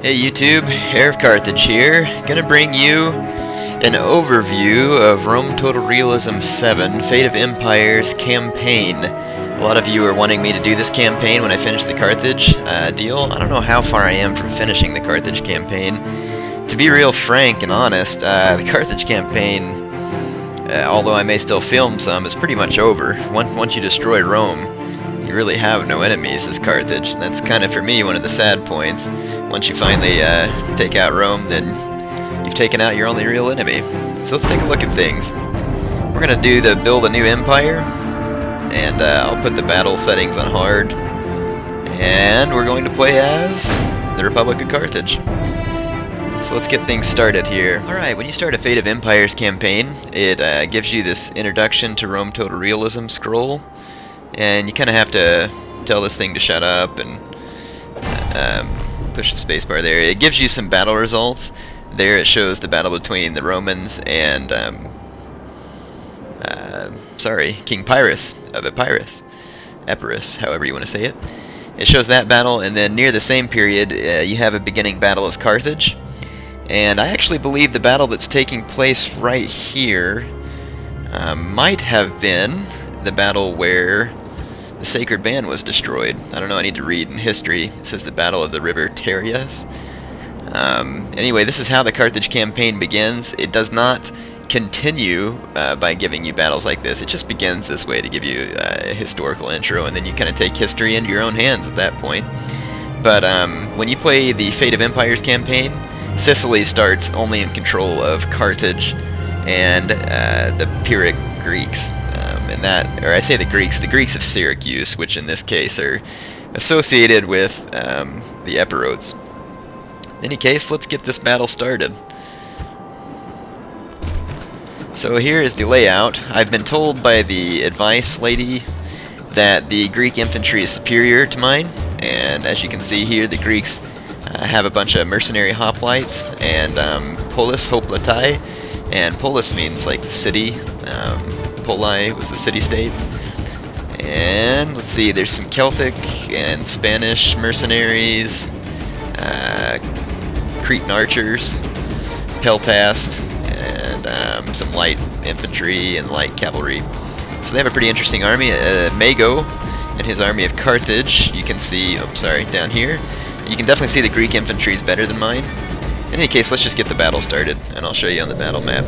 Hey YouTube, Heir of Carthage here, gonna bring you an overview of Rome Total Realism VII, Fate of Empires campaign. A lot of you are wanting me to do this campaign when I finish the Carthage deal. I don't know how far I am from finishing the Carthage campaign. To be real frank and honest, the Carthage campaign, although I may still film some, is pretty much over. Once you destroy Rome, you really have no enemies as Carthage. That's kind of, for me, one of the sad points. Once you finally take out Rome, then you've taken out your only real enemy. So let's take a look at things. We're going to do the build a new empire, and I'll put the battle settings on hard, and we're going to play as the Republic of Carthage. So let's get things started here. Alright, when you start a Fate of Empires campaign, it gives you this Introduction to Rome Total Realism scroll, and you kind of have to tell this thing to shut up and push the spacebar there. It gives you some battle results. There it shows the battle between the Romans and King Pyrrhus of Epirus, however you want to say it. It shows that battle, and then near the same period you have a beginning battle as Carthage. And I actually believe the battle that's taking place right here might have been the battle where the Sacred Band was destroyed. I don't know, I need to read in history. It says the Battle of the River Chariots. Anyway, this is how the Carthage campaign begins. It does not continue by giving you battles like this. It just begins this way to give you a historical intro, and then you kind of take history into your own hands at that point. But when you play the Fate of Empires campaign, Sicily starts only in control of Carthage and the Pyrrhic Greeks. The Greeks of Syracuse, which in this case are associated with the Epirotes. In any case, let's get this battle started. So here is the layout. I've been told by the advice lady that the Greek infantry is superior to mine, and as you can see here, the Greeks have a bunch of mercenary hoplites and polis, hoplitai, and polis means like the city. Poli was the city-states. And let's see, there's some Celtic and Spanish mercenaries, Cretan archers, peltast, and some light infantry and light cavalry. So they have a pretty interesting army. Mago and his army of Carthage, you can see, down here. You can definitely see the Greek infantry is better than mine. In any case, let's just get the battle started, and I'll show you on the battle map.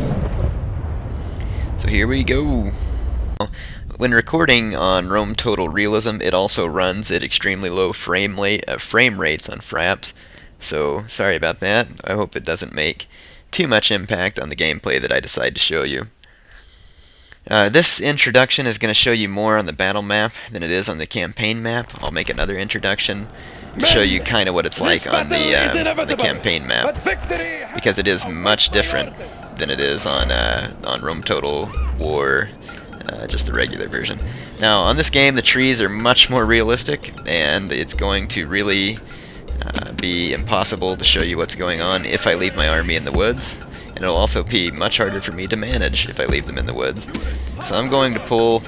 So here we go. When recording on Rome Total Realism, it also runs at extremely low frame rates on fraps. So sorry about that. I hope it doesn't make too much impact on the gameplay that I decide to show you. This introduction is going to show you more on the battle map than it is on the campaign map. I'll make another introduction to show you kind of what it's like on the campaign map, because it is much different than it is on Rome Total War, just the regular version. Now, on this game, the trees are much more realistic, and it's going to really be impossible to show you what's going on if I leave my army in the woods, and it'll also be much harder for me to manage if I leave them in the woods. So I'm going to pull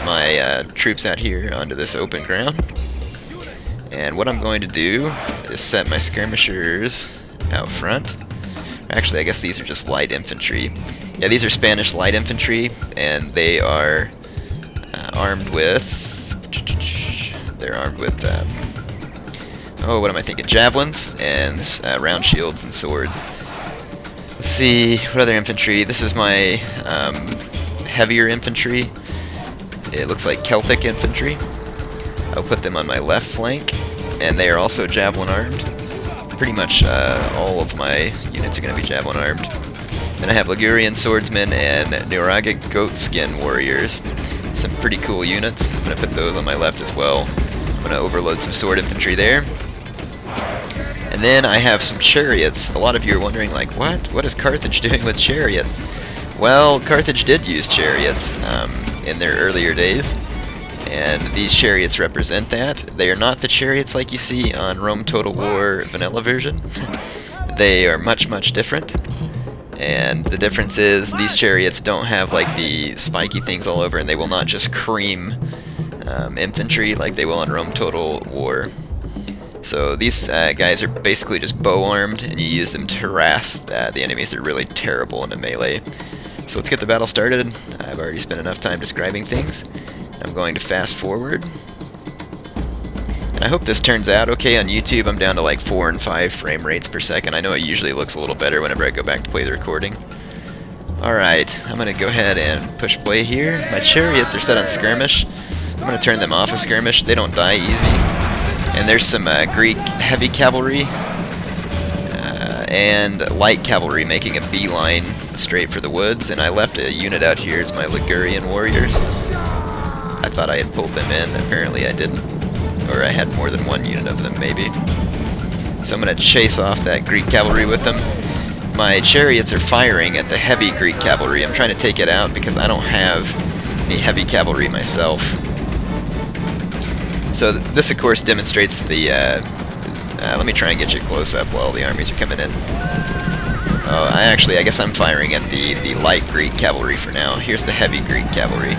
my troops out here onto this open ground, and what I'm going to do is set my skirmishers out front. Actually, I guess these are just light infantry. Yeah, these are Spanish light infantry, and they are armed with... They're armed with... what am I thinking? Javelins and round shields and swords. Let's see, what other infantry? This is my heavier infantry. It looks like Celtic infantry. I'll put them on my left flank, and they are also javelin armed. Pretty much all of my units are going to be javelin armed. Then I have Ligurian swordsmen and Neuragic goatskin warriors. Some pretty cool units. I'm going to put those on my left as well. I'm going to overload some sword infantry there. And then I have some chariots. A lot of you are wondering, like, what is Carthage doing with chariots? Well, Carthage did use chariots in their earlier days, and these chariots represent that. They are not the chariots like you see on Rome Total War vanilla version. They are much, much different. And the difference is these chariots don't have like the spiky things all over, and they will not just cream infantry like they will on Rome Total War. So these guys are basically just bow-armed, and you use them to harass the enemies. They're really terrible in a melee. So let's get the battle started. I've already spent enough time describing things. I'm going to fast forward. And I hope this turns out okay on YouTube. I'm down to like 4 and 5 frame rates per second. I know it usually looks a little better whenever I go back to play the recording. Alright, I'm going to go ahead and push play here. My Chariots are set on skirmish. I'm going to turn them off of skirmish. They don't die easy. And there's some Greek heavy cavalry and light cavalry making a beeline straight for the woods. And I left a unit out here as my Ligurian warriors. I thought I had pulled them in. Apparently I didn't. Or I had more than one unit of them, maybe. So I'm going to chase off that Greek cavalry with them. My Chariots are firing at the heavy Greek cavalry. I'm trying to take it out because I don't have any heavy cavalry myself. So this, of course, demonstrates the... let me try and get you close up while the armies are coming in. Oh, I guess I'm firing at the light Greek cavalry for now. Here's the heavy Greek cavalry.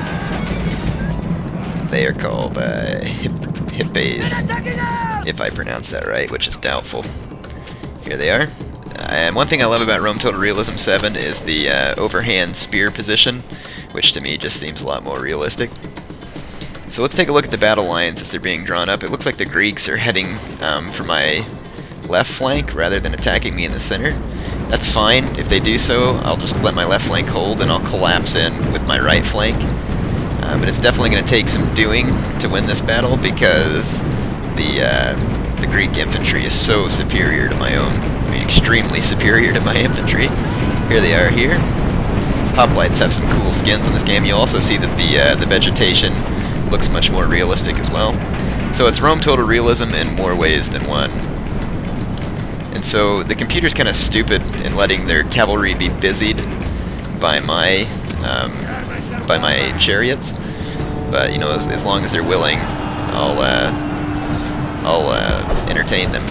They are called Hippes, if I pronounce that right, which is doubtful. Here they are. And one thing I love about Rome Total Realism VII is the overhand spear position, which to me just seems a lot more realistic. So let's take a look at the battle lines as they're being drawn up. It looks like the Greeks are heading for my left flank rather than attacking me in the center. That's fine. If they do so, I'll just let my left flank hold and I'll collapse in with my right flank. But it's definitely going to take some doing to win this battle because the Greek infantry is so superior to my own. I mean, extremely superior to my infantry. Here they are here. Hoplites have some cool skins in this game. You'll also see that the vegetation looks much more realistic as well. So it's Rome Total Realism in more ways than one. And so the computer's kind of stupid in letting their cavalry be busied by my Chariots. But you know, as long as they're willing, I'll entertain them.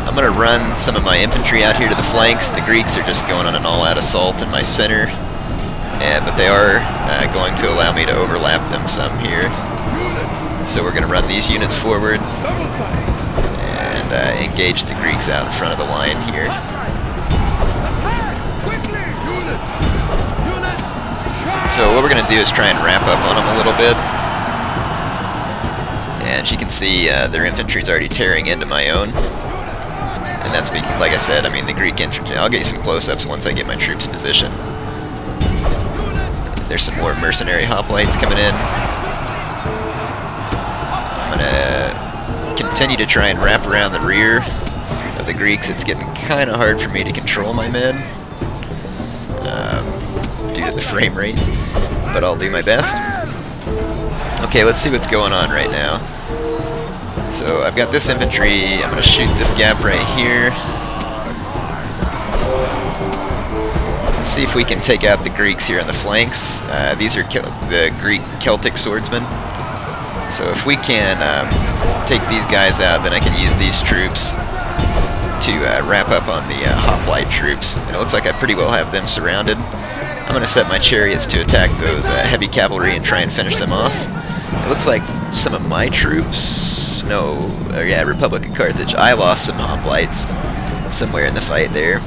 I'm gonna run some of my infantry out here to the flanks. The Greeks are just going on an all-out assault in my center. But they are going to allow me to overlap them some here. So we're going to run these units forward and engage the Greeks out in front of the line here. So what we're going to do is try and wrap up on them a little bit. And you can see their infantry's already tearing into my own. And that's because, like I said, I mean the Greek infantry. I'll get you some close-ups once I get my troops positioned. There's some more mercenary hoplites coming in. I'm gonna continue to try and wrap around the rear of the Greeks. It's getting kind of hard for me to control my men due to the frame rates, but I'll do my best. Okay, let's see what's going on right now. So I've got this infantry. I'm gonna shoot this gap right here. Let's see if we can take out the Greeks here on the flanks. These are the Greek Celtic swordsmen. So if we can take these guys out, then I can use these troops to wrap up on the hoplite troops. And it looks like I pretty well have them surrounded. I'm going to set my Chariots to attack those heavy cavalry and try and finish them off. It looks like some of my troops... Republic of Carthage. I lost some hoplites somewhere in the fight there.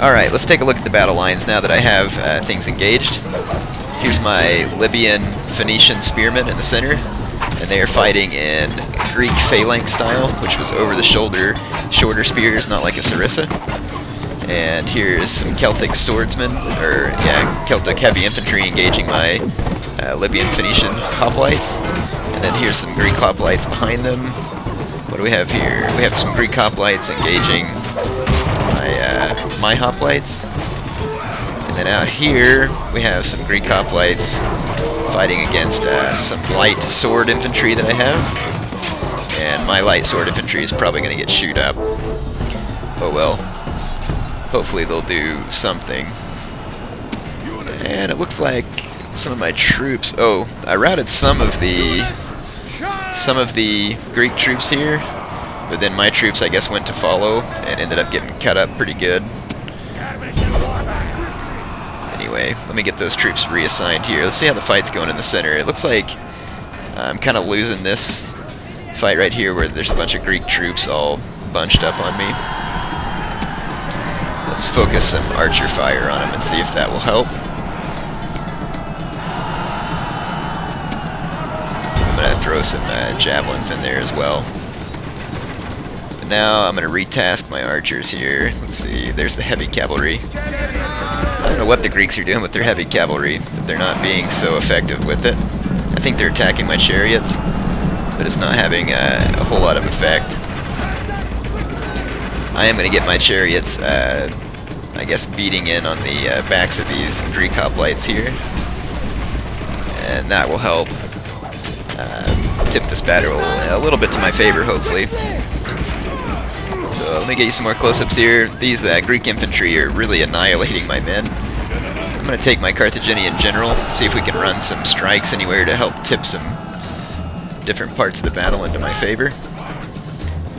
Alright, let's take a look at the battle lines now that I have things engaged. Here's my Libyan Phoenician spearmen in the center, and they are fighting in Greek phalanx style, which was over the shoulder, shorter spears, not like a sarissa. And here's some Celtic swordsmen, Celtic heavy infantry engaging my Libyan Phoenician hoplites. And then here's some Greek hoplites behind them. What do we have here? We have some Greek hoplites engaging my hoplites. And then out here, we have some Greek hoplites fighting against some light sword infantry that I have. And my light sword infantry is probably going to get chewed up. Oh well. Hopefully they'll do something. And it looks like some of my troops... Oh, I routed some of the Greek troops here. But then my troops, I guess, went to follow and ended up getting cut up pretty good. Anyway, let me get those troops reassigned here. Let's see how the fight's going in the center. It looks like I'm kind of losing this fight right here where there's a bunch of Greek troops all bunched up on me. Let's focus some archer fire on them and see if that will help. I'm going to throw some javelins in there as well. But now I'm going to retask my archers here. Let's see, there's the heavy cavalry. I don't know what the Greeks are doing with their heavy cavalry, but they're not being so effective with it. I think they're attacking my chariots, but it's not having a whole lot of effect. I am going to get my chariots, I guess, beating in on the backs of these Greek hoplites here, and that will help tip this battle a little bit to my favor, hopefully. So let me get you some more close-ups here. These Greek infantry are really annihilating my men. I'm going to take my Carthaginian general, see if we can run some strikes anywhere to help tip some different parts of the battle into my favor.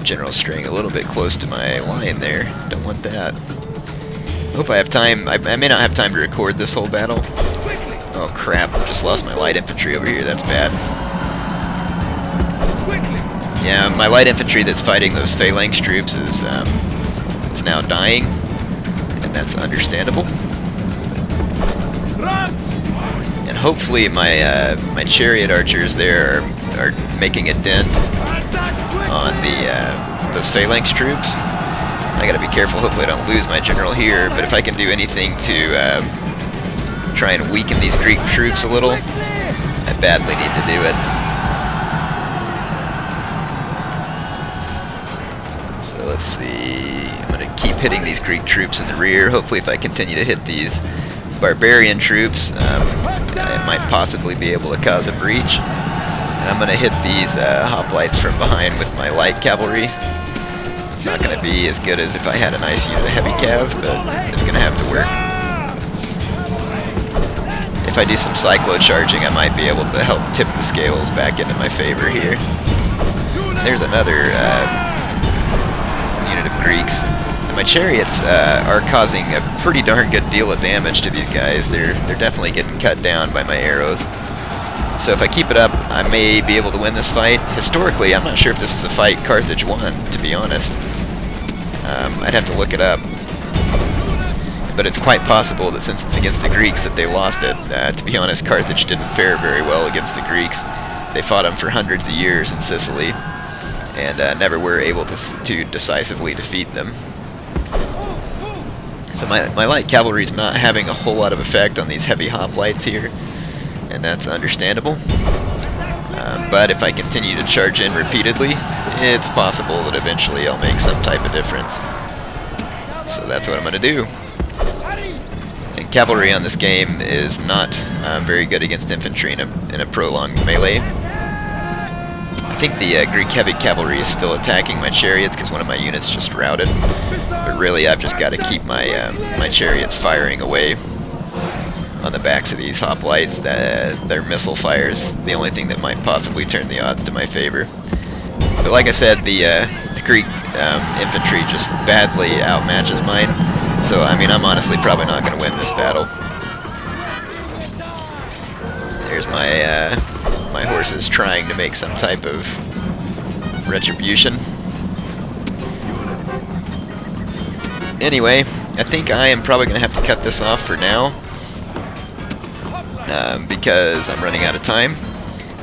General's straying a little bit close to my line there. Don't want that. I hope I have time. I may not have time to record this whole battle. Oh crap, I just lost my light infantry over here. That's bad. Yeah, my light infantry that's fighting those phalanx troops is now dying, and that's understandable. And hopefully my chariot archers there are making a dent on those phalanx troops. I gotta be careful, hopefully I don't lose my general here, but if I can do anything to try and weaken these Greek troops a little, I badly need to do it. So let's see, I'm gonna keep hitting these Greek troops in the rear. Hopefully if I continue to hit these barbarian troops, I might possibly be able to cause a breach. And I'm going to hit these hoplites from behind with my light cavalry. Not going to be as good as if I had a nice unit of heavy cav, but it's going to have to work. If I do some cyclo charging, I might be able to help tip the scales back into my favor here. There's another unit of Greeks. And my chariots are causing a pretty darn good deal of damage to these guys. They're definitely getting cut down by my arrows. So if I keep it up, I may be able to win this fight. Historically, I'm not sure if this is a fight Carthage won, to be honest. I'd have to look it up. But it's quite possible that since it's against the Greeks that they lost it. To be honest, Carthage didn't fare very well against the Greeks. They fought them for hundreds of years in Sicily, and never were able to decisively defeat them. So my light cavalry is not having a whole lot of effect on these heavy hoplites here, and that's understandable. But if I continue to charge in repeatedly, it's possible that eventually I'll make some type of difference. So that's what I'm going to do. And cavalry on this game is not very good against infantry in a prolonged melee. I think the Greek heavy cavalry is still attacking my chariots because one of my units just routed. But really, I've just got to keep my chariots firing away on the backs of these hoplites. Their missile fire is the only thing that might possibly turn the odds to my favor. But like I said, the Greek infantry just badly outmatches mine. So I mean, I'm honestly probably not going to win this battle. There's my horses trying to make some type of retribution. Anyway, I think I am probably going to have to cut this off for now. Because I'm running out of time.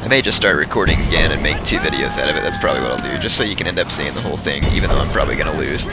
I may just start recording again and make 2 videos out of it. That's probably what I'll do, just so you can end up seeing the whole thing, even though I'm probably going to lose.